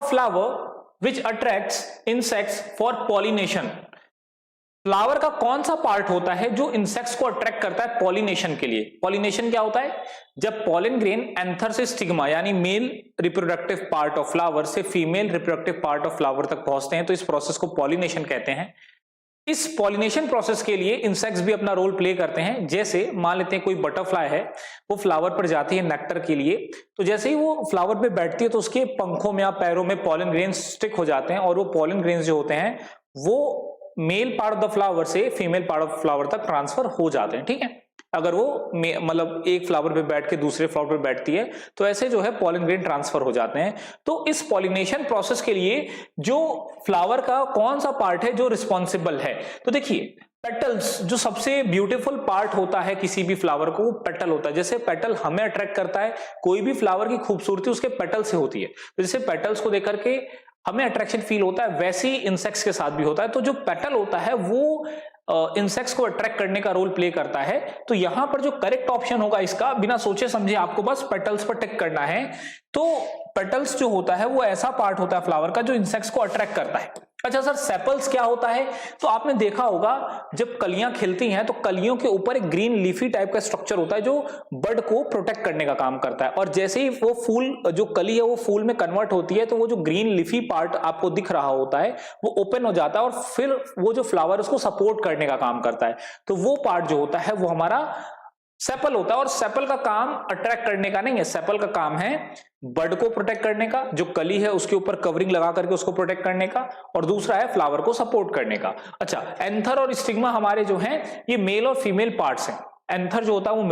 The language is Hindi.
Flower which attracts insects for pollination. Flower का कौन सा पार्ट होता है जो इंसेक्ट्स को अट्रैक्ट करता है पॉलिनेशन के लिए? पॉलिनेशन क्या होता है? जब पॉलन ग्रेन एंथर से स्टिग्मा यानी male reproductive part of flower से female reproductive part of flower तक पहुंचते हैं तो इस प्रोसेस को पॉलिनेशन कहते हैं। इस पॉलिनेशन प्रोसेस के लिए इंसेक्ट्स भी अपना रोल प्ले करते हैं। जैसे मान लेते हैं कोई बटरफ्लाई है, वो फ्लावर पर जाती है नेक्टर के लिए, तो जैसे ही वो फ्लावर पे बैठती है तो उसके पंखों में या पैरों में पॉलन ग्रेन स्टिक हो जाते हैं और वो पॉलन ग्रेन जो होते हैं वो male part of the flower से फीमेल पार्ट ऑफ फ्लावर तक ट्रांसफर हो जाते हैं। ठीक है, अगर वो मतलब एक फ्लावर पे बैठ के दूसरे फ्लावर पे बैठती है तो ऐसे जो है पॉलन ग्रेन ट्रांसफर हो जाते हैं। तो इस पॉलिनेशन प्रोसेस के लिए जो फ्लावर का कौन सा पार्ट है जो रिस्पॉन्सिबल है? तो देखिए, पेटल्स जो सबसे ब्यूटीफुल पार्ट होता है किसी भी फ्लावर को, वो पेटल होता है। जैसे पेटल हमें अट्रैक्ट करता है, कोई भी फ्लावर की खूबसूरती उसके पेटल से होती है, तो जैसे पेटल्स को देख करके हमें अट्रैक्शन फील होता है, वैसे ही इंसेक्ट्स के साथ भी होता है। तो जो पेटल होता है वो इंसेक्ट्स को अट्रैक्ट करने का रोल प्ले करता है। तो यहां पर जो करेक्ट ऑप्शन होगा इसका, बिना सोचे समझे आपको बस पेटल्स पर टिक करना है। तो पेटल्स जो होता है वो ऐसा पार्ट होता है फ्लावर का जो इंसेक्ट्स को अट्रैक्ट करता है। अच्छा सर, सेपल्स क्या होता है? तो आपने देखा होगा जब कलियां खिलती हैं तो कलियों के ऊपर एक ग्रीन लीफी टाइप का स्ट्रक्चर होता है जो बर्ड को प्रोटेक्ट करने का काम करता है। और जैसे ही वो फूल, जो कली है वो फूल में कन्वर्ट होती है तो वो जो ग्रीन लीफी पार्ट आपको दिख रहा होता है वो ओपन हो जाता है और फिर वो जो फ्लावर उसको सपोर्ट करने का काम करता है। तो वो पार्ट जो होता है वो हमारा सेपल होता है। और सेपल का काम अट्रैक्ट करने का नहीं है, सेपल का काम है बर्ड को प्रोटेक्ट करने का, जो कली है उसके ऊपर कवरिंग लगा करके उसको प्रोटेक्ट करने का, और दूसरा है फ्लावर को सपोर्ट करने का। अच्छा, एंथर और स्टिग्मा हमारे जो हैं ये मेल और फीमेल पार्ट्स हैं। एंथर जो होता है वो